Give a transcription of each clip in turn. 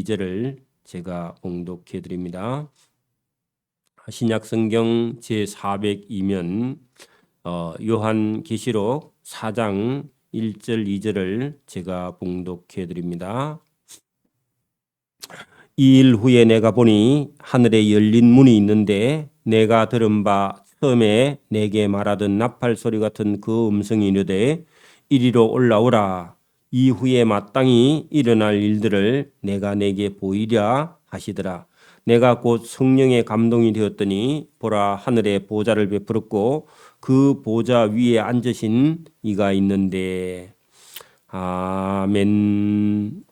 2절을 제가 봉독해 드립니다. 신약성경 제402면 요한계시록 4장 1절 2절을 제가 봉독해 드립니다. 2일 후에 내가 보니 하늘에 열린 문이 있는데 내가 들은 바 처음에 내게 말하던 나팔 소리 같은 그 음성이 이르되 이리로 올라오라. 이후에 마땅히 일어날 일들을 내가 내게 보이랴 하시더라. 내가 곧 성령의 감동이 되었더니 보라, 하늘에 보좌를 베풀었고 그 보좌 위에 앉으신 이가 있는데. 아멘.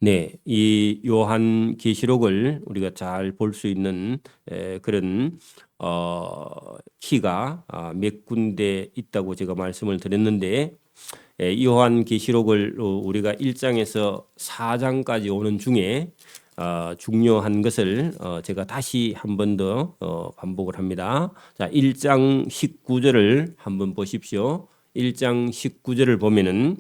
네, 이 요한계시록을 우리가 잘 볼 수 있는 그런 키가 몇 군데 있다고 제가 말씀을 드렸는데, 요한계시록을 우리가 1장에서 4장까지 오는 중에 중요한 것을 제가 다시 한 번 더 반복을 합니다. 자, 1장 19절을 한번 보십시오. 1장 19절을 보면은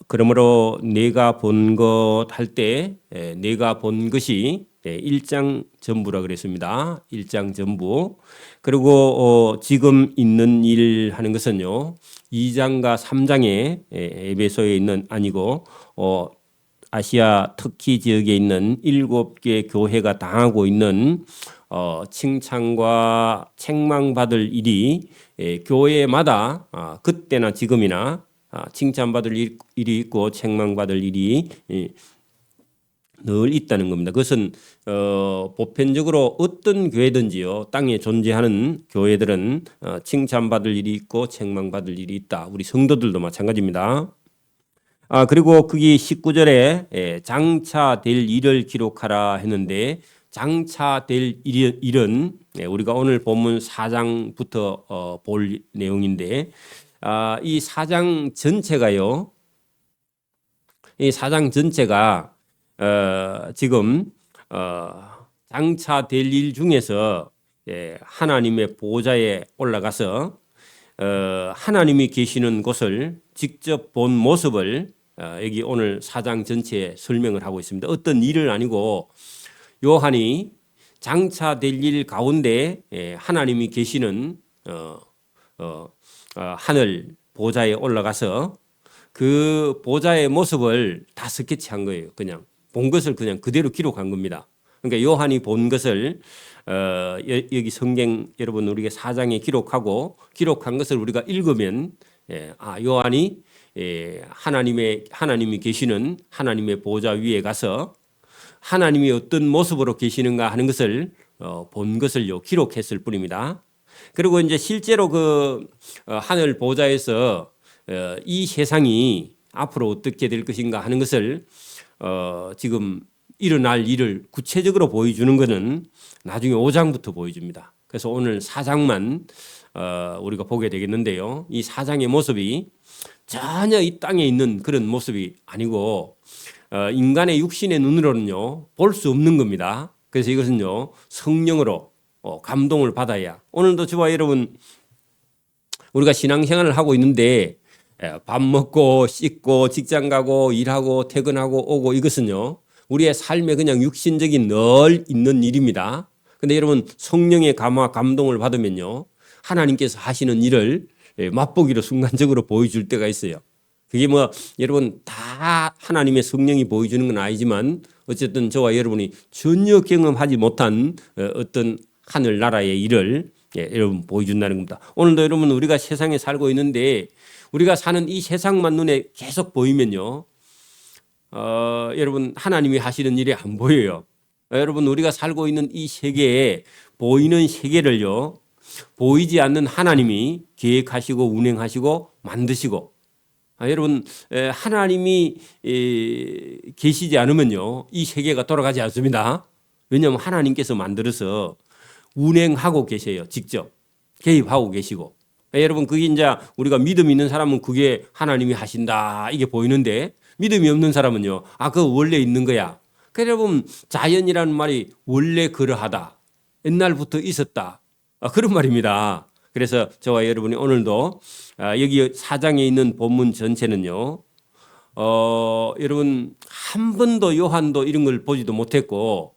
그러므로 내가 본 것 할 때 내가 본 것이 1장 전부라 그랬습니다. 1장 전부. 그리고 지금 있는 일 하는 것은요, 2장과 3장에 에베소에 있는 아니고 아시아 터키 지역에 있는 7개 교회가 당하고 있는 칭찬과 책망받을 일이 교회마다 그때나 지금이나 칭찬받을 일이 있고 책망받을 일이 늘 있다는 겁니다. 그것은 보편적으로 어떤 교회든지요, 땅에 존재하는 교회들은 칭찬받을 일이 있고 책망받을 일이 있다. 우리 성도들도 마찬가지입니다. 그리고 거기 19절에 장차될 일을 기록하라 했는데, 장차될 일은 우리가 오늘 본문 4장부터 볼 내용인데, 이 4장 전체가요, 이 4장 전체가 지금 장차될 일 중에서 하나님의 보좌에 올라가서 하나님이 계시는 곳을 직접 본 모습을 여기 오늘 4장 전체에 설명을 하고 있습니다. 어떤 일은 아니고 요한이 장차될 일 가운데 하나님이 계시는 하늘 보좌에 올라가서 그 보좌의 모습을 다 스케치한 거예요. 그냥 본 것을 그냥 그대로 기록한 겁니다. 그러니까 요한이 본 것을 여기 성경 여러분 우리가 4장에 기록한 것을 우리가 읽으면 요한이 하나님이 계시는 하나님의 보좌 위에 가서 하나님이 어떤 모습으로 계시는가 하는 것을 본 것을요 기록했을 뿐입니다. 그리고 이제 실제로 그 하늘 보좌에서 이 세상이 앞으로 어떻게 될 것인가 하는 것을 지금 일어날 일을 구체적으로 보여주는 것은 나중에 5장부터 보여줍니다. 그래서 오늘 4장만 우리가 보게 되겠는데요. 이 4장의 모습이 전혀 이 땅에 있는 그런 모습이 아니고 인간의 육신의 눈으로는요 볼 수 없는 겁니다. 그래서 이것은요 성령으로 감동을 받아야. 오늘도 저와 여러분 우리가 신앙생활을 하고 있는데 밥 먹고 씻고 직장 가고 일하고 퇴근하고 오고 이것은요 우리의 삶에 그냥 육신적인 늘 있는 일입니다. 근데 여러분 성령의 감화 감동을 받으면요 하나님께서 하시는 일을 맛보기로 순간적으로 보여줄 때가 있어요. 그게 뭐 여러분 다 하나님의 성령이 보여주는 건 아니지만 어쨌든 저와 여러분이 전혀 경험하지 못한 어떤 하늘나라의 일을 여러분 보여준다는 겁니다. 오늘도 여러분 우리가 세상에 살고 있는데 우리가 사는 이 세상만 눈에 계속 보이면요 여러분 하나님이 하시는 일이 안 보여요. 여러분 우리가 살고 있는 이 세계에 보이는 세계를요 보이지 않는 하나님이 계획하시고 운행하시고 만드시고 여러분 하나님이 계시지 않으면요 이 세계가 돌아가지 않습니다. 왜냐하면 하나님께서 만들어서 운행하고 계세요. 직접 개입하고 계시고. 여러분 그게 이제 우리가 믿음 있는 사람은 그게 하나님이 하신다 이게 보이는데 믿음이 없는 사람은요 그거 원래 있는 거야. 그러니까 여러분 자연이라는 말이 원래 그러하다 옛날부터 있었다 그런 말입니다. 그래서 저와 여러분이 오늘도 여기 4장에 있는 본문 전체는요 여러분 한 번도 요한도 이런 걸 보지도 못했고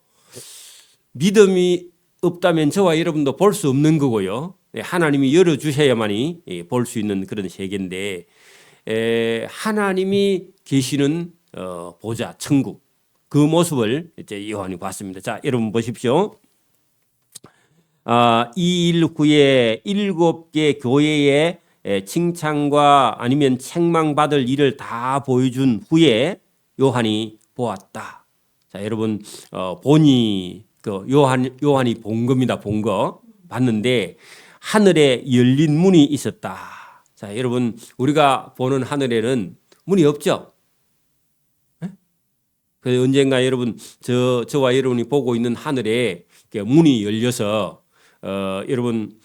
믿음이 없다면 저와 여러분도 볼 수 없는 거고요. 하나님이 열어주셔야만이 볼 수 있는 그런 세계인데 하나님이 계시는 보좌 천국 그 모습을 이제 요한이 봤습니다. 자, 여러분 보십시오. 이 일 후에 7개 교회의 칭찬과 아니면 책망받을 일을 다 보여준 후에 요한이 보았다. 자, 여러분 본이 그 요한이 본 겁니다. 본 거 봤는데 하늘에 열린 문이 있었다. 자, 여러분 우리가 보는 하늘에는 문이 없죠. 그 언젠가 여러분 저와 여러분이 보고 있는 하늘에 문이 열려서 여러분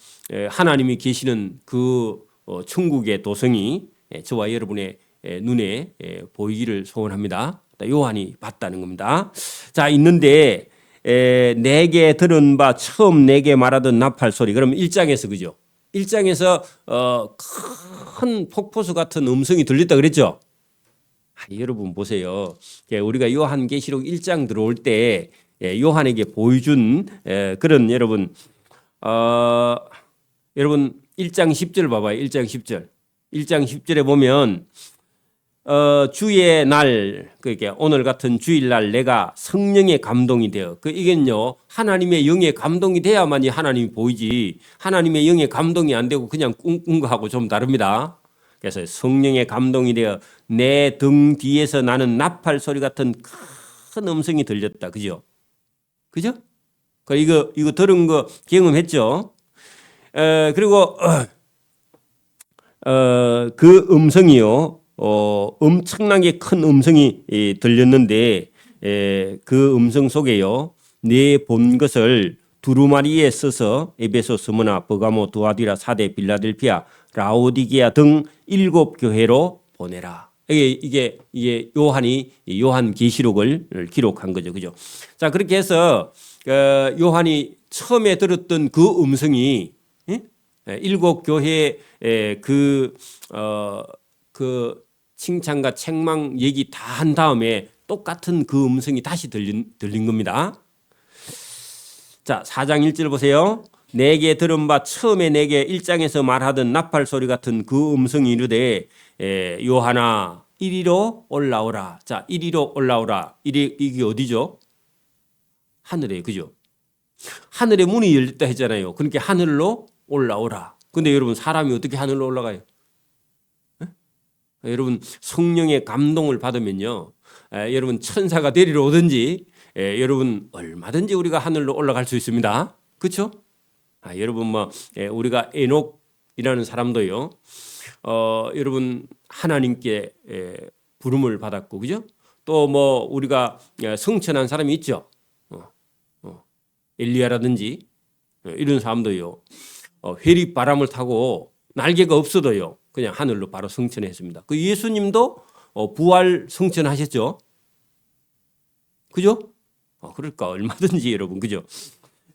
하나님이 계시는 그 천국의 도성이 저와 여러분의 눈에 보이기를 소원합니다. 요한이 봤다는 겁니다. 자, 있는데 내게 들은 바 처음 내게 말하던 나팔 소리. 그럼 1장에서 그죠? 1장에서 큰 폭포수 같은 음성이 들렸다 그랬죠? 여러분 보세요. 우리가 요한계시록 1장 들어올 때 요한에게 보여준 그런 여러분 1장 10절 봐봐요. 1장 10절. 1장 10절에 보면 주의 날, 그러니까 오늘 같은 주일날 내가 성령의 감동이 되어 이게는요 하나님의 영의 감동이 돼야만이 하나님이 보이지 하나님의 영의 감동이 안 되고 그냥 꿈꾼 거하고 좀 다릅니다. 그래서 성령의 감동이 되어 내 등 뒤에서 나는 나팔 소리 같은 큰 음성이 들렸다. 그죠? 그죠? 이거 들은 거 경험했죠? 그리고 그 음성이요 엄청나게 큰 음성이 들렸는데 그 음성 속에요 내 본 것을 두루마리에 써서 에베소, 스무나, 버가모, 두아디라, 사데, 빌라델피아, 라오디게아 등 7교회로 보내라. 이게 요한 계시록을 기록한 거죠, 그죠? 자, 그렇게 해서 요한이 처음에 들었던 그 음성이 7교회의 그 칭찬과 책망 얘기 다 한 다음에 똑같은 그 음성이 다시 들린 겁니다. 자, 4장 1절 보세요. 내게 들은 바 처음에 내게 1장에서 말하던 나팔 소리 같은 그 음성이 이르되 요한아 이리로 올라오라. 자, 이리로 올라오라. 이게 어디죠? 하늘에, 그죠? 하늘에 문이 열렸다 했잖아요. 그러니까 하늘로 올라오라. 근데 여러분 사람이 어떻게 하늘로 올라가요? 여러분 성령의 감동을 받으면요 여러분 천사가 데리러 오든지 여러분 얼마든지 우리가 하늘로 올라갈 수 있습니다. 그렇죠? 여러분 우리가 에녹이라는 사람도요 여러분 하나님께 부름을 받았고 그죠? 또 우리가 성천한 사람이 있죠. 엘리야라든지 이런 사람도요 회리 바람을 타고 날개가 없어도요 그냥 하늘로 바로 승천했습니다. 그 예수님도 부활 승천하셨죠. 그죠? 그럴까 얼마든지 여러분 그죠?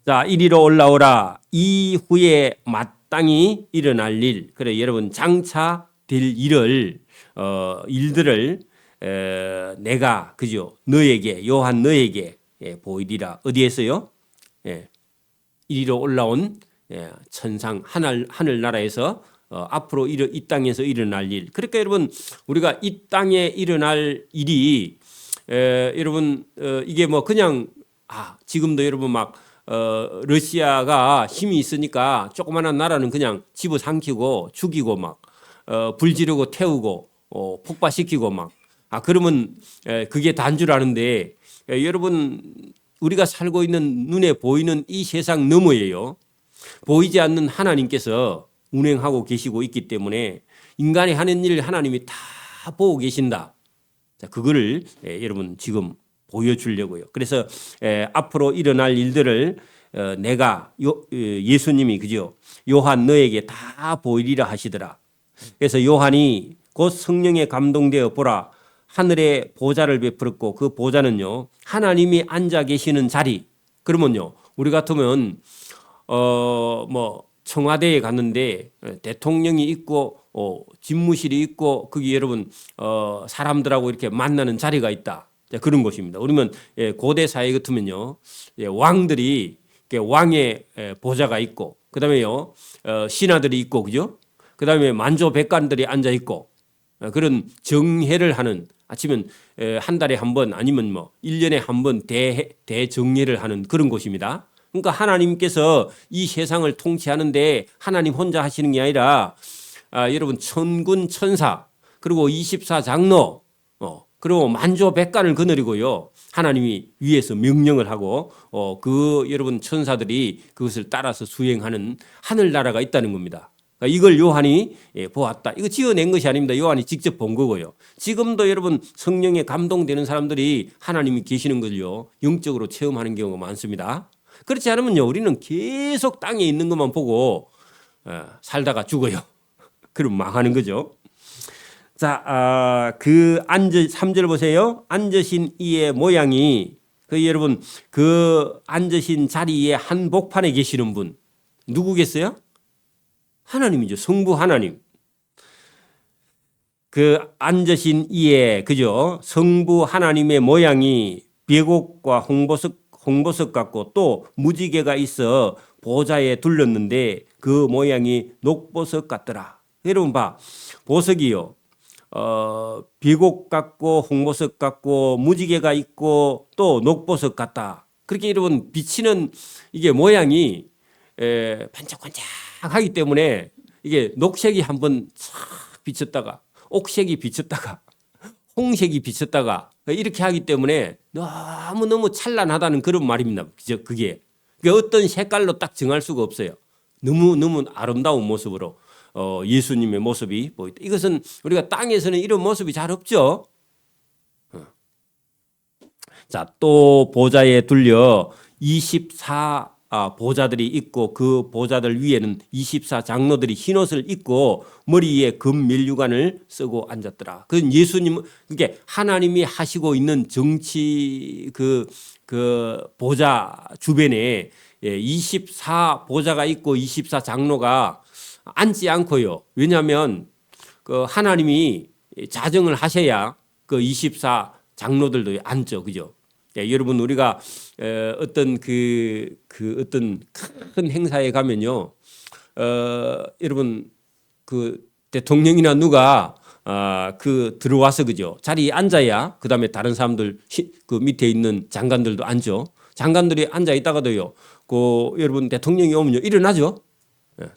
자, 이리로 올라오라. 이후에 마땅히 일어날 일. 그래 여러분 장차 될 일들을 내가 그죠? 너에게 요한 너에게 보이리라. 어디에서요? 이리로 올라온 천상 하늘나라에서 앞으로 이 땅에서 일어날 일. 그러니까 여러분 우리가 이 땅에 일어날 일이 여러분 이게 그냥 지금도 여러분 러시아가 힘이 있으니까 조그마한 나라는 그냥 집어삼키고 죽이고 불 지르고 태우고 폭파시키고 그러면 그게 단 줄 아는데 여러분 우리가 살고 있는 눈에 보이는 이 세상 너머에요 보이지 않는 하나님께서 운행하고 계시고 있기 때문에 인간이 하는 일 하나님이 다 보고 계신다. 자, 그거를 여러분 지금 보여주려고요. 그래서 앞으로 일어날 일들을 내가 예수님이 그죠? 요한 너에게 다 보이리라 하시더라. 그래서 요한이 곧 성령에 감동되어 보라 하늘에 보좌를 베풀었고 그 보좌는요 하나님이 앉아 계시는 자리. 그러면요 우리 같으면 청와대에 갔는데 대통령이 있고 집무실이 있고 거기 여러분 사람들하고 이렇게 만나는 자리가 있다. 그런 곳입니다. 그러면 고대 사회 같으면요, 왕들이 왕의 보좌가 있고, 그다음에요 신하들이 있고, 그죠? 그다음에 만조백관들이 앉아 있고, 그런 정회를 하는, 아치면 한 달에 한 번 아니면 뭐 1년에 한 번 대정회를 하는 그런 곳입니다. 그러니까 하나님께서 이 세상을 통치하는데 하나님 혼자 하시는 게 아니라 여러분 천군 천사 그리고 24장로 그리고 만조백관을 거느리고요. 하나님이 위에서 명령을 하고 그 여러분 천사들이 그것을 따라서 수행하는 하늘나라가 있다는 겁니다. 그러니까 이걸 요한이 보았다. 이거 지어낸 것이 아닙니다. 요한이 직접 본 거고요. 지금도 여러분 성령에 감동되는 사람들이 하나님이 계시는 걸요 영적으로 체험하는 경우가 많습니다. 그렇지 않으면요 우리는 계속 땅에 있는 것만 보고 살다가 죽어요. 그럼 망하는 거죠. 자, 그 3절 보세요. 앉으신 이의 모양이 여러분 그 앉으신 자리에 한복판에 계시는 분 누구겠어요? 하나님이죠. 성부 하나님. 그 앉으신 이의 그죠? 성부 하나님의 모양이 베곡과 홍보석 같고 또 무지개가 있어 보좌에 둘렀는데 그 모양이 녹보석 같더라. 여러분 봐. 보석이요. 비곡 같고 홍보석 같고 무지개가 있고 또 녹보석 같다. 그렇게 여러분 비치는 이게 모양이 반짝반짝하기 때문에 이게 녹색이 한번 싹 비쳤다가 옥색이 비쳤다가 홍색이 비쳤다가 이렇게 하기 때문에 너무너무 찬란하다는 그런 말입니다. 그게 어떤 색깔로 딱 정할 수가 없어요. 너무너무 아름다운 모습으로 예수님의 모습이 보이다. 이것은 우리가 땅에서는 이런 모습이 잘 없죠. 자, 또 보좌에 둘려 24 보좌들이 있고 그 보좌들 위에는 24 장로들이 흰옷을 입고 머리에 금 면류관을 쓰고 앉았더라. 그건 예수님, 그게 하나님이 하시고 있는 정치 그 보좌 주변에 24 보좌가 있고 24 장로가 앉지 않고요. 왜냐하면 그 하나님이 자정을 하셔야 그 24 장로들도 앉죠, 그죠? 여러분 우리가 어떤 어떤 큰 행사에 가면요, 여러분 그 대통령이나 누가 들어와서 그죠 자리에 앉아야 그 다음에 다른 사람들 그 밑에 있는 장관들도 앉죠. 장관들이 앉아 있다가도요, 그 여러분 대통령이 오면요 일어나죠.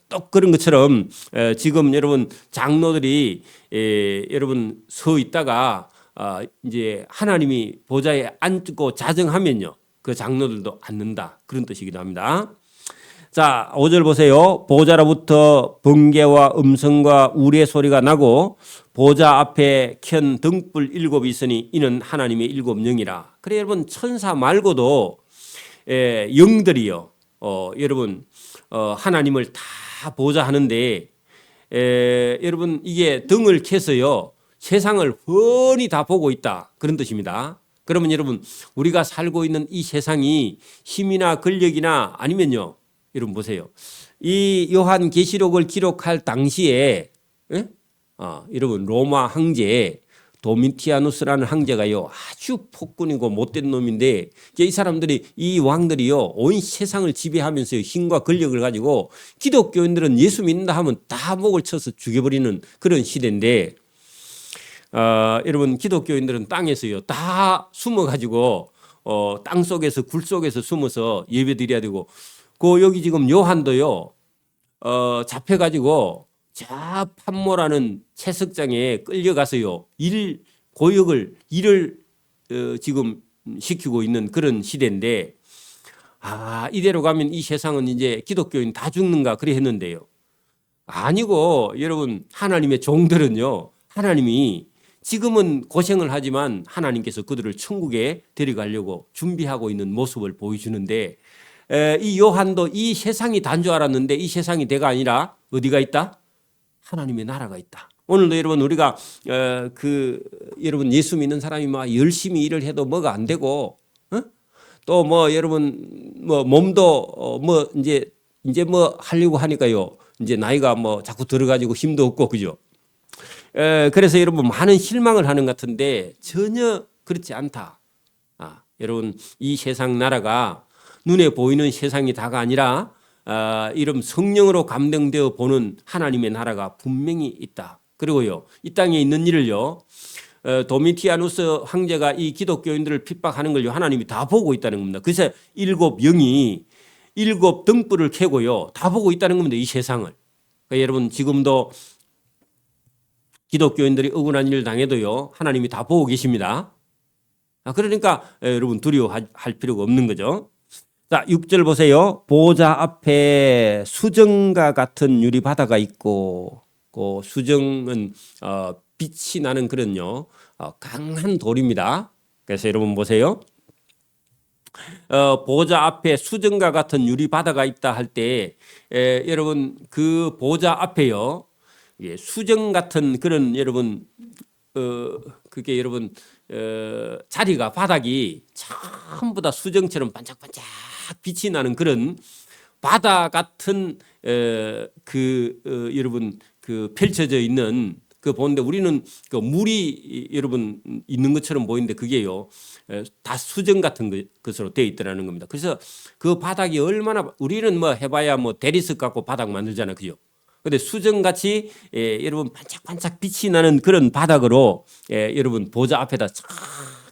또 그런 것처럼 지금 여러분 장로들이 여러분 서 있다가 이제 하나님이 보좌에 앉고 자정하면요 그 장로들도 앉는다 그런 뜻이기도 합니다. 자, 5절 보세요. 보좌로부터 번개와 음성과 우레 소리가 나고 보좌 앞에 켠 등불 7이 있으니 이는 하나님의 7영이라. 그래 여러분 천사 말고도 영들이요 여러분 하나님을 다 보좌하는데 여러분 이게 등을 켜서요 세상을 훤히 다 보고 있다 그런 뜻입니다. 그러면 여러분 우리가 살고 있는 이 세상이 힘이나 권력이나 아니면요 여러분 보세요. 이 요한 계시록을 기록할 당시에 여러분 로마 황제 도미티아누스라는 황제가요 아주 폭군이고 못된 놈인데 이 사람들이 이 왕들이요 온 세상을 지배하면서 힘과 권력을 가지고 기독교인들은 예수 믿는다 하면 다 목을 쳐서 죽여버리는 그런 시대인데 여러분 기독교인들은 땅에서요 다 숨어가지고 땅 속에서 굴 속에서 숨어서 예배드려야 되고 여기 지금 요한도요 잡혀가지고 자 판모라는 채석장에 끌려가서요 일을 지금 시키고 있는 그런 시대인데 이대로 가면 이 세상은 이제 기독교인 다 죽는가 그래 했는데요. 아니고 여러분 하나님의 종들은요 하나님이 지금은 고생을 하지만 하나님께서 그들을 천국에 데려가려고 준비하고 있는 모습을 보여주는데 이 요한도 이 세상이 단 줄 알았는데 이 세상이 대가 아니라 어디가 있다? 하나님의 나라가 있다. 오늘도 여러분 우리가 여러분 예수 믿는 사람이 막 열심히 일을 해도 뭐가 안 되고 또 뭐 여러분 뭐 몸도 뭐 이제 이제 뭐 하려고 하니까요. 이제 나이가 뭐 자꾸 들어가지고 힘도 없고 그죠. 그래서 여러분 많은 실망을 하는 것 같은데 전혀 그렇지 않다. 여러분 이 세상 나라가 눈에 보이는 세상이 다가 아니라 이런 성령으로 감동되어 보는 하나님의 나라가 분명히 있다. 그리고요 이 땅에 있는 일을요 도미티아누스 황제가 이 기독교인들을 핍박하는 걸요 하나님이 다 보고 있다는 겁니다. 그래서 7영이 7등불을 켜고요 다 보고 있다는 겁니다. 이 세상을. 그러니까 여러분 지금도 기독교인들이 억울한 일을 당해도요 하나님이 다 보고 계십니다. 그러니까 여러분 두려워할 필요가 없는 거죠. 자, 6절 보세요. 보좌 앞에 수정과 같은 유리 바다가 있고, 그 수정은 빛이 나는 그런요 강한 돌입니다. 그래서 여러분 보세요. 보좌 앞에 수정과 같은 유리 바다가 있다 할 때 여러분 그 보좌 앞에요 수정 같은 그런 여러분 그게 여러분 자리가 바닥이 전부 다 수정처럼 반짝반짝 빛이 나는 그런 바다 같은 여러분 그 펼쳐져 있는 그 보는데 우리는 그 물이 여러분 있는 것처럼 보이는데 그게요 다 수정 같은 것으로 되어 있더라는 겁니다. 그래서 그 바닥이 얼마나 우리는 뭐 해봐야 뭐 대리석 갖고 바닥 만들잖아요, 그죠? 근데 수정같이 여러분 반짝반짝 빛이 나는 그런 바닥으로 여러분 보좌 앞에다 쫙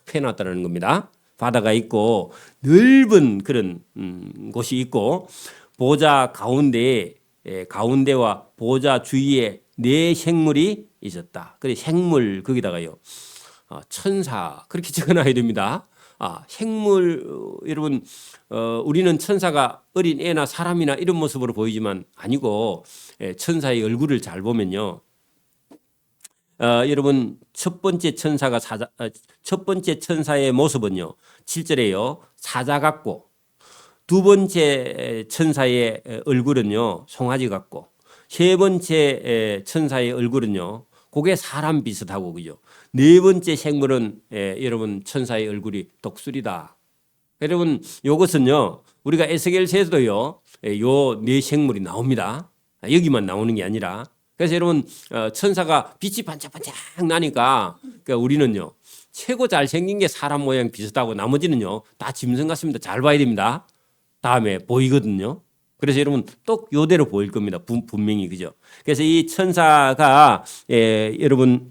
펴놨다는 겁니다. 바다가 있고 넓은 그런 곳이 있고 보좌 가운데와 보좌 주위에 네 생물이 있었다. 그래 생물 거기다가요 천사 그렇게 적어놔야 됩니다. 생물 여러분 우리는 천사가 어린 애나 사람이나 이런 모습으로 보이지만 아니고 천사의 얼굴을 잘 보면요. 여러분 첫 번째 천사의 모습은요 7절에요 사자 같고 두 번째 천사의 얼굴은요 송아지 같고 세 번째 천사의 얼굴은요 그게 사람 비슷하고 그죠. 네 번째 생물은 여러분 천사의 얼굴이 독수리다. 여러분 이것은요 우리가 에스겔서에서도요 요 네 생물이 나옵니다. 여기만 나오는 게 아니라 그래서 여러분 천사가 빛이 반짝반짝 나니까 그러니까 우리는요 최고 잘생긴 게 사람 모양 비슷하고 나머지는요 다 짐승 같습니다. 잘 봐야 됩니다. 다음에 보이거든요. 그래서 여러분 또 요대로 보일 겁니다. 분명히 그죠. 그래서 이 천사가 여러분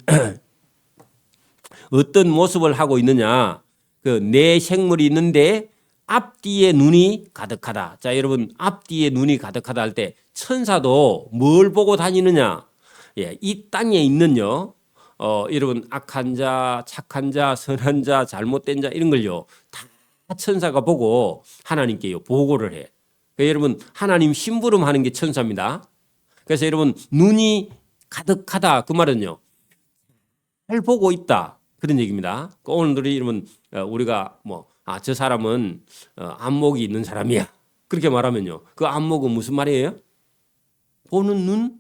어떤 모습을 하고 있느냐 그 네 생물이 있는데 앞뒤에 눈이 가득하다. 자 여러분 앞뒤에 눈이 가득하다 할 때 천사도 뭘 보고 다니느냐 이 땅에 있는요 여러분 악한 자 착한 자 선한 자 잘못된 자 이런 걸요 다 천사가 보고 하나님께 보고를 해. 그러니까 여러분 하나님 심부름하는 게 천사입니다. 그래서 여러분 눈이 가득하다 그 말은요 잘 보고 있다 그런 얘기입니다. 오늘들이 여러분 우리가 뭐 저 사람은 안목이 있는 사람이야 그렇게 말하면요 그 안목은 무슨 말이에요? 보는 눈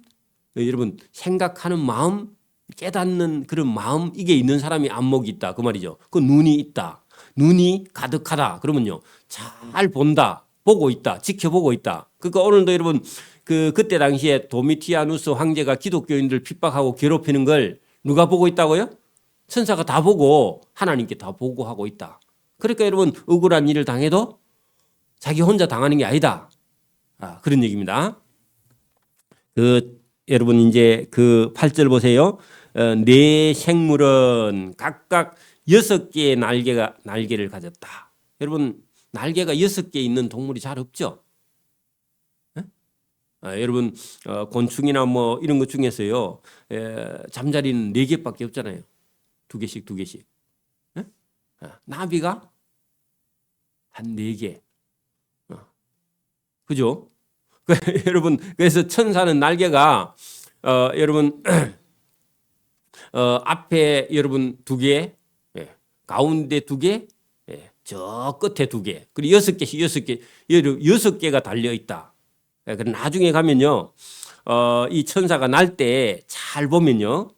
여러분 생각하는 마음 깨닫는 그런 마음 이게 있는 사람이 안목이 있다 그 말이죠. 그 눈이 있다 눈이 가득하다 그러면요 잘 본다 보고 있다 지켜보고 있다. 그러니까 오늘도 여러분 그때 당시에 도미티아누스 황제가 기독교인들 핍박하고 괴롭히는 걸 누가 보고 있다고요? 천사가 다 보고 하나님께 다 보고하고 있다. 그러니까 여러분 억울한 일을 당해도 자기 혼자 당하는 게 아니다. 그런 얘기입니다. 여러분 이제 그 8절 보세요. 네 생물은 각각 6개의 날개를 가졌다. 여러분 날개가 6개 있는 동물이 잘 없죠. 여러분 곤충이나 뭐 이런 것 중에서요 잠자리는 4개밖에 없잖아요. 2개씩. 나비가 한 4개. 그죠? 여러분 그래서 천사는 날개가 여러분 앞에 여러분 2개, 가운데 2개, 저 끝에 2개, 그리고 6개, 6개가 달려 있다. 그럼 나중에 가면요, 이 천사가 날 때 잘 보면요,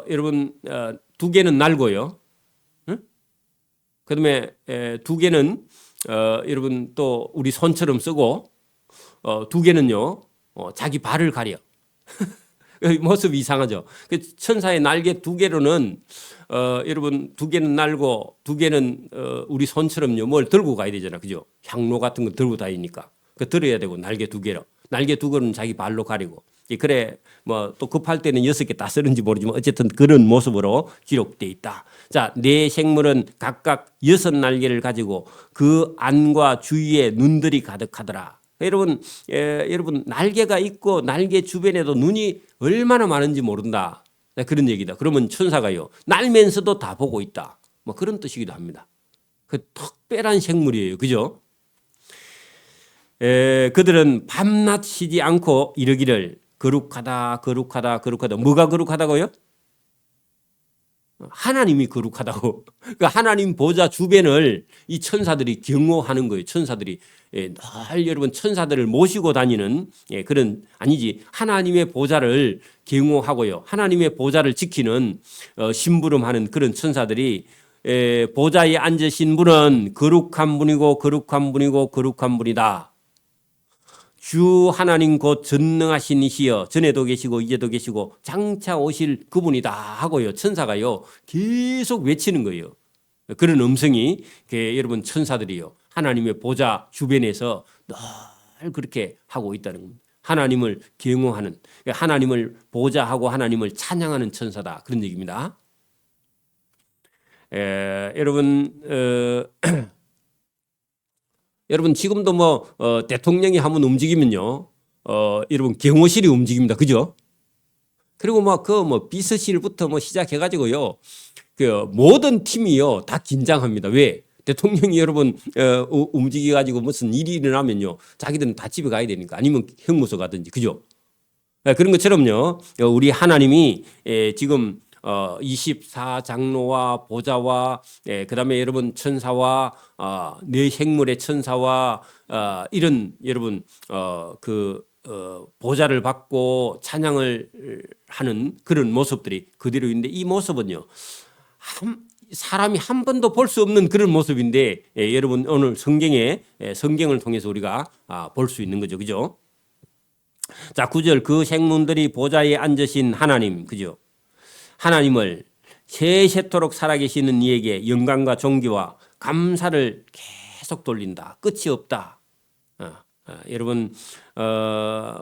여러분 2개는 날고요, 응? 그다음에 2개는 여러분 또 우리 손처럼 쓰고 두 개는요 자기 발을 가려. 모습이 이상하죠. 천사의 날개 두 개로는 여러분 두 개는 날고 두 개는 우리 손처럼요 뭘 들고 가야 되잖아, 그죠? 향로 같은 거 들고 다니니까 그 들어야 되고 날개 두 개로 날개 두 개는 자기 발로 가리고 그래 뭐 또 급할 때는 6개 다 쓰는지 모르지만 어쨌든 그런 모습으로 기록돼 있다. 자, 네 생물은 각각 6날개를 가지고 그 안과 주위에 눈들이 가득하더라. 여러분, 여러분 날개가 있고 날개 주변에도 눈이 얼마나 많은지 모른다. 그런 얘기다. 그러면 천사가요 날면서도 다 보고 있다. 뭐 그런 뜻이기도 합니다. 그 특별한 생물이에요, 그죠? 그들은 밤낮 쉬지 않고 이르기를 거룩하다, 거룩하다, 거룩하다. 뭐가 거룩하다고요? 하나님이 거룩하다고. 그러니까 하나님 보좌 주변을 이 천사들이 경호하는 거예요. 천사들이 늘 여러분 천사들을 모시고 다니는 그런 아니지 하나님의 보좌를 경호하고요. 하나님의 보좌를 지키는 심부름하는 그런 천사들이 보좌에 앉으신 분은 거룩한 분이고 거룩한 분이고 거룩한 분이다. 주 하나님 곧 전능하신 이시여 전에도 계시고 이제도 계시고 장차 오실 그분이다 하고요. 천사가요 계속 외치는 거예요. 그런 음성이 여러분 천사들이요 하나님의 보좌 주변에서 늘 그렇게 하고 있다는 겁니다. 하나님을 경호하는 하나님을 보좌하고 하나님을 찬양하는 천사다 그런 얘기입니다. 여러분 여러분 지금도 뭐 대통령이 한번 움직이면요, 여러분 경호실이 움직입니다, 그죠? 그리고 뭐 비서실부터 뭐 시작해가지고요, 그 모든 팀이요 다 긴장합니다. 왜? 대통령이 여러분 움직여가지고 무슨 일이 일어나면요, 자기들은 다 집에 가야 되니까 아니면 형무소 가든지, 그죠? 그런 것처럼요, 우리 하나님이 지금 24장로와 보좌와 그다음에 여러분 천사와 네 생물의 천사와 이런 여러분 보좌를 받고 찬양을 하는 그런 모습들이 그대로 있는데 이 모습은요 사람이 한 번도 볼 수 없는 그런 모습인데 여러분 오늘 성경을 통해서 우리가 볼 수 있는 거죠, 그죠? 자, 9절 그 생물들이 보좌에 앉으신 하나님, 그죠? 하나님을 세세토록 살아계시는 이에게 영광과 존귀와 감사를 계속 돌린다. 끝이 없다. 여러분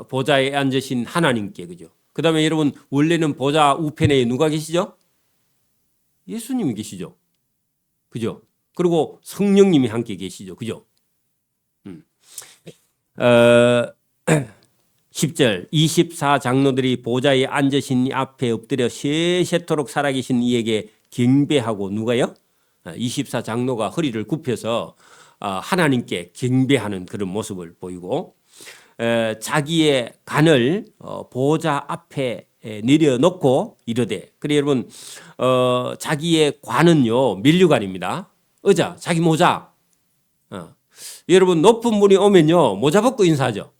보좌에 앉으신 하나님께, 그죠? 그 다음에 여러분 원래는 보좌 우편에 누가 계시죠? 예수님이 계시죠. 그죠? 그리고 성령님이 함께 계시죠. 그죠? 10절 24장로들이 보좌에 앉으신 앞에 엎드려 세세토록 살아계신 이에게 경배하고 누가요? 24장로가 허리를 굽혀서 하나님께 경배하는 그런 모습을 보이고 자기의 간을 보좌 앞에 내려놓고 이르되 그래 여러분 자기의 관은요 면류관입니다. 의자 자기 모자 여러분 높은 분이 오면요 모자 벗고 인사하죠.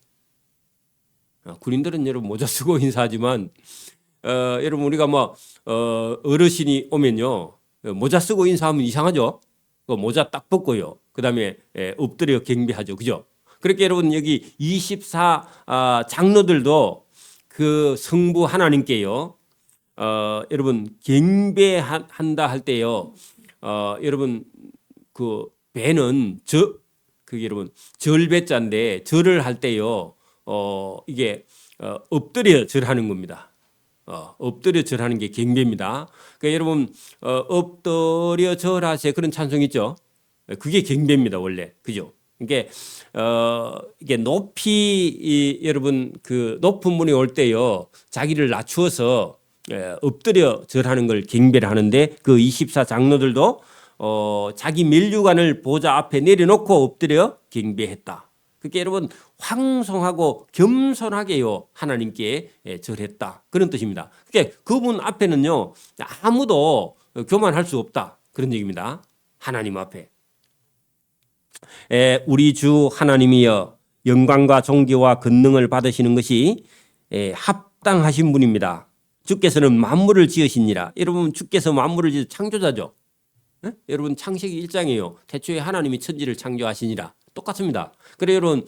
군인들은 여러분 모자 쓰고 인사하지만 여러분 우리가 뭐 어르신이 오면요 모자 쓰고 인사하면 이상하죠. 모자 딱 벗고요. 그다음에 엎드려 경배하죠. 그죠? 그렇게 여러분 여기 24 장로들도 그 성부 하나님께요. 여러분 경배한다 할 때요. 여러분 그 배는 그게 여러분 절배자인데 절을 할 때요. 이게 엎드려 절하는 겁니다. 엎드려 절하는 게 경배입니다. 그러니까 여러분 엎드려 절하세 그런 찬송 있죠. 그게 경배입니다 원래, 그죠? 이게 이게 높이 여러분 그 높은 분이 올 때요 자기를 낮추어서 엎드려 절하는 걸 경배를 하는데 그 24 장로들도 자기 면류관을 보좌 앞에 내려놓고 엎드려 경배했다. 그게 여러분 황송하고 겸손하게요 하나님께 절했다 그런 뜻입니다. 그러니까 그분 앞에는요 아무도 교만할 수 없다 그런 얘기입니다. 하나님 앞에 우리 주 하나님이여 영광과 존귀와 권능을 받으시는 것이 합당하신 분입니다. 주께서는 만물을 지으시니라. 여러분 주께서 만물을 지으 창조자죠. 여러분 창세기 1장이에요. 태초에 하나님이 천지를 창조하시니라. 똑같습니다. 그래 여러분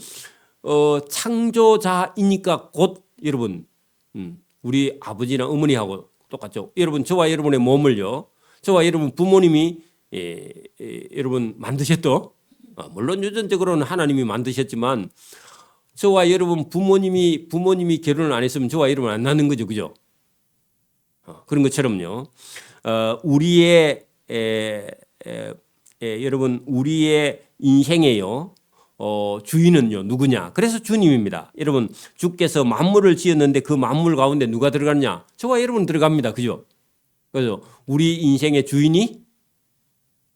창조자이니까 곧 여러분 우리 아버지나 어머니하고 똑같죠. 여러분 저와 여러분의 몸을요. 저와 여러분 부모님이 여러분 만드셨죠. 물론 유전적으로는 하나님이 만드셨지만 저와 여러분 부모님이 결혼을 안 했으면 저와 여러분 안 나는 거죠, 그죠? 그런 것처럼요. 우리의 여러분 우리의 인생에요. 주인은요 누구냐? 그래서 주님입니다. 여러분 주께서 만물을 지었는데 그 만물 가운데 누가 들어갔냐? 저와 여러분 들어갑니다, 그죠? 그래서 우리 인생의 주인이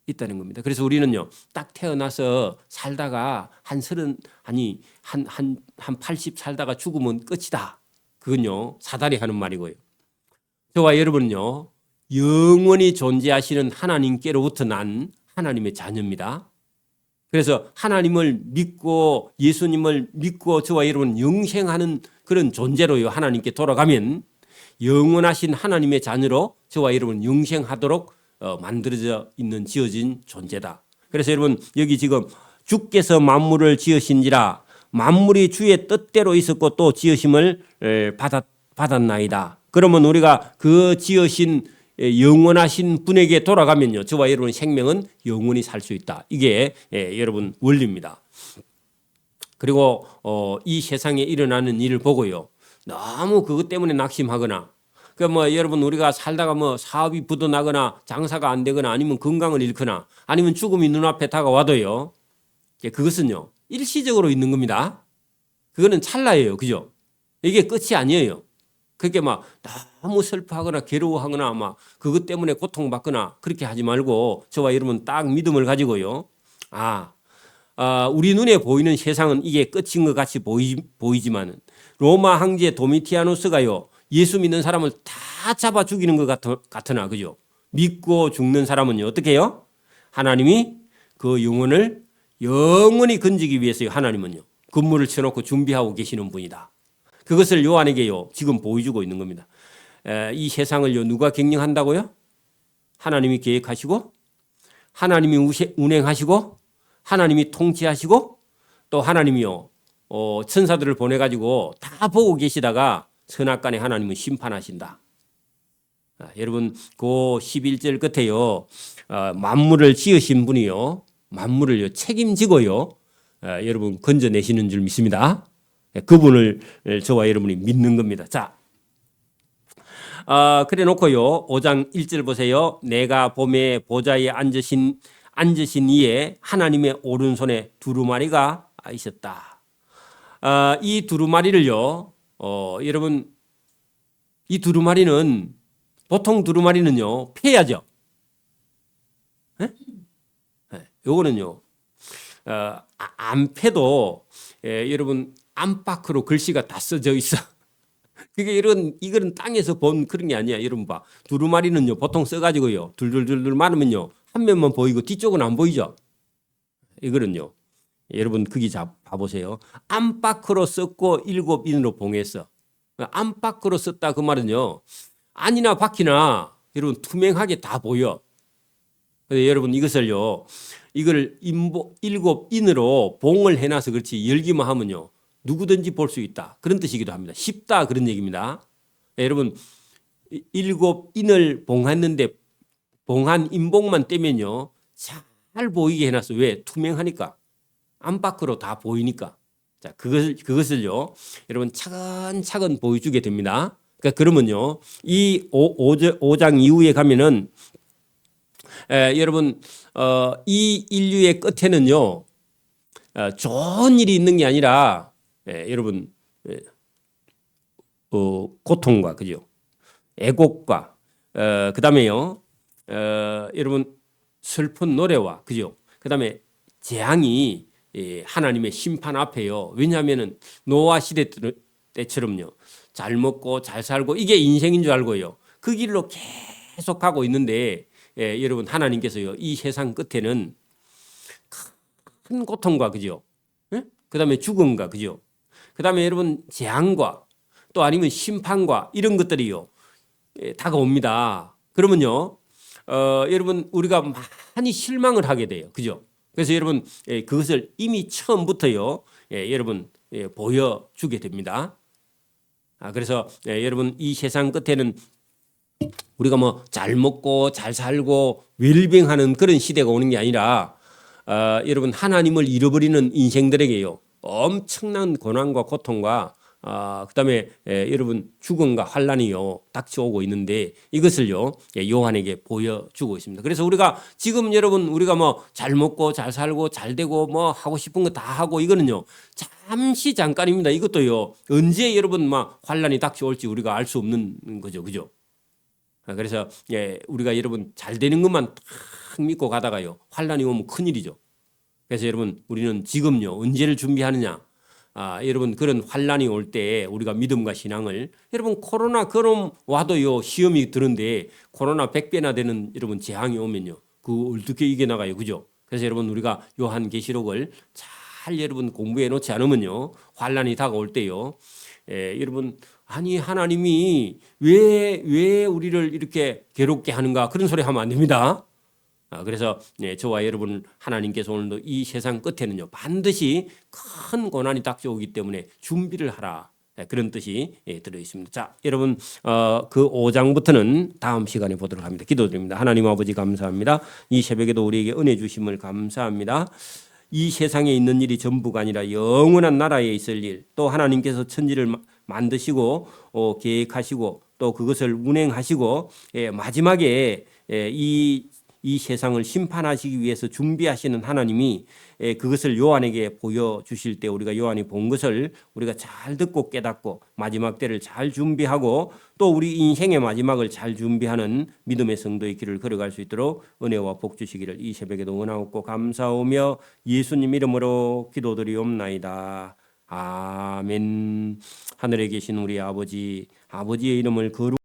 있다는 겁니다. 그래서 우리는요 딱 태어나서 살다가 한 80 살다가 죽으면 끝이다. 그건요 사단이 하는 말이고요. 저와 여러분은요 영원히 존재하시는 하나님께로부터 난 하나님의 자녀입니다. 그래서 하나님을 믿고 예수님을 믿고 저와 여러분 영생하는 그런 존재로요 하나님께 돌아가면 영원하신 하나님의 자녀로 저와 여러분 영생하도록 만들어져 있는 지어진 존재다. 그래서 여러분 여기 지금 주께서 만물을 지으신지라 만물이 주의 뜻대로 있었고 또 지으심을 받았나이다. 그러면 우리가 그 지으신 영원하신 분에게 돌아가면요 저와 여러분 생명은 영원히 살 수 있다. 이게 여러분 원리입니다. 그리고 이 세상에 일어나는 일을 보고요 너무 그것 때문에 낙심하거나 뭐 여러분 우리가 살다가 뭐 사업이 부도나거나 장사가 안 되거나 아니면 건강을 잃거나 아니면 죽음이 눈앞에 다가와도요 그것은요 일시적으로 있는 겁니다. 그거는 찰나예요, 그죠? 이게 끝이 아니에요. 그렇게 막 너무 슬퍼하거나 괴로워하거나 막 그것 때문에 고통받거나 그렇게 하지 말고 저와 여러분 딱 믿음을 가지고요. 우리 눈에 보이는 세상은 이게 끝인 것 같이 보이지만은 로마 황제 도미티아누스가요 예수 믿는 사람을 다 잡아 죽이는 것 같으나 그죠? 믿고 죽는 사람은요 어떻게 해요? 하나님이 그 영혼을 영원히 건지기 위해서 하나님은요 건물을 쳐놓고 준비하고 계시는 분이다. 그것을 요한에게요 지금 보여주고 있는 겁니다. 이 세상을요 누가 경영한다고요? 하나님이 계획하시고 하나님이 운행하시고 하나님이 통치하시고 또 하나님이요 천사들을 보내가지고 다 보고 계시다가 선악간에 하나님은 심판하신다. 여러분 그 11절 끝에요 만물을 지으신 분이요 만물을 책임지고요 여러분 건져내시는 줄 믿습니다. 그분을 저와 여러분이 믿는 겁니다. 자, 그래 놓고요 5장 1절 보세요. 내가 봄에 보좌에 앉으신 이에 하나님의 오른손에 두루마리가 있었다. 이 두루마리를요 여러분 이 두루마리는 보통 두루마리는요 패야죠. 요거는요 안 패도 여러분 안팎으로 글씨가 다 써져 있어. 그게 이거는 땅에서 본 그런 게 아니야. 여러분 봐. 두루마리는요 보통 써가지고요 둘둘둘둘 많으면요 한 면만 보이고 뒤쪽은 안 보이죠. 이거는요 여러분 거기 봐보세요. 안팎으로 썼고 7인으로 봉했어. 안팎으로 썼다 그 말은요 안이나 밖이나 여러분 투명하게 다 보여. 여러분 이것을요 이걸 7인으로 봉을 해놔서 그렇지 열기만 하면요 누구든지 볼 수 있다 그런 뜻이기도 합니다. 쉽다 그런 얘기입니다. 여러분 7인을 봉했는데 봉한 인봉만 떼면요 잘 보이게 해놨어. 왜? 투명하니까 안팎으로 다 보이니까. 자 그것을요 여러분 차근차근 보여주게 됩니다. 그러니까 그러면요 이 5장 이후에 가면은 여러분 이 인류의 끝에는요 좋은 일이 있는 게 아니라 여러분 고통과 그죠 애곡과 그다음에요 여러분 슬픈 노래와 그죠 그다음에 재앙이 하나님의 심판 앞에요. 왜냐하면은 노아 시대 때처럼요 잘 먹고 잘 살고 이게 인생인 줄 알고요 그 길로 계속 가고 있는데 여러분 하나님께서요 이 세상 끝에는 큰 고통과 그죠 그다음에 죽음과 그죠 그다음에 여러분 재앙과 또 아니면 심판과 이런 것들이요 다가옵니다. 그러면요 여러분 우리가 많이 실망을 하게 돼요. 그죠? 그래서 여러분 그것을 이미 처음부터요 여러분 보여주게 됩니다. 그래서 여러분 이 세상 끝에는 우리가 뭐 잘 먹고 잘 살고 웰빙하는 그런 시대가 오는 게 아니라 여러분 하나님을 잃어버리는 인생들에게요 엄청난 고난과 고통과 그다음에 여러분 죽음과 환란이요 닥쳐오고 있는데 이것을요 요한에게 보여주고 있습니다. 그래서 우리가 지금 여러분 우리가 뭐 잘 먹고 잘 살고 잘 되고 뭐 하고 싶은 거 다 하고 이거는요 잠시 잠깐입니다. 이것도요 언제 여러분 막 환란이 닥쳐올지 우리가 알 수 없는 거죠, 그죠? 그래서 우리가 여러분 잘 되는 것만 탁 믿고 가다가요 환란이 오면 큰일이죠. 그래서 여러분 우리는 지금요 언제를 준비하느냐? 여러분 그런 환란이 올 때 우리가 믿음과 신앙을 여러분 코로나 그럼 와도요 시험이 드는데 코로나 100배나 되는 여러분 재앙이 오면요 그 어떻게 이겨나가요, 그죠? 그래서 여러분 우리가 요한계시록을 잘 여러분 공부해 놓지 않으면요 환란이 다가올 때요 여러분 아니 하나님이 왜 우리를 이렇게 괴롭게 하는가 그런 소리 하면 안 됩니다. 그래서 저와 여러분 하나님께서 오늘도 이 세상 끝에는요 반드시 큰 고난이 닥쳐오기 때문에 준비를 하라 그런 뜻이 들어 있습니다. 자, 여러분 그 5장부터는 다음 시간에 보도록 합니다. 기도드립니다. 하나님 아버지 감사합니다. 이 새벽에도 우리에게 은혜 주심을 감사합니다. 이 세상에 있는 일이 전부가 아니라 영원한 나라에 있을 일, 또 하나님께서 천지를 만드시고 계획하시고 또 그것을 운행하시고 마지막에 이 세상을 심판하시기 위해서 준비하시는 하나님이 그것을 요한에게 보여주실 때 우리가 요한이 본 것을 우리가 잘 듣고 깨닫고 마지막 때를 잘 준비하고 또 우리 인생의 마지막을 잘 준비하는 믿음의 성도의 길을 걸어갈 수 있도록 은혜와 복 주시기를 이 새벽에도 원하옵고 감사하며 예수님 이름으로 기도드리옵나이다. 아멘. 하늘에 계신 우리 아버지, 아버지의 이름을 거룩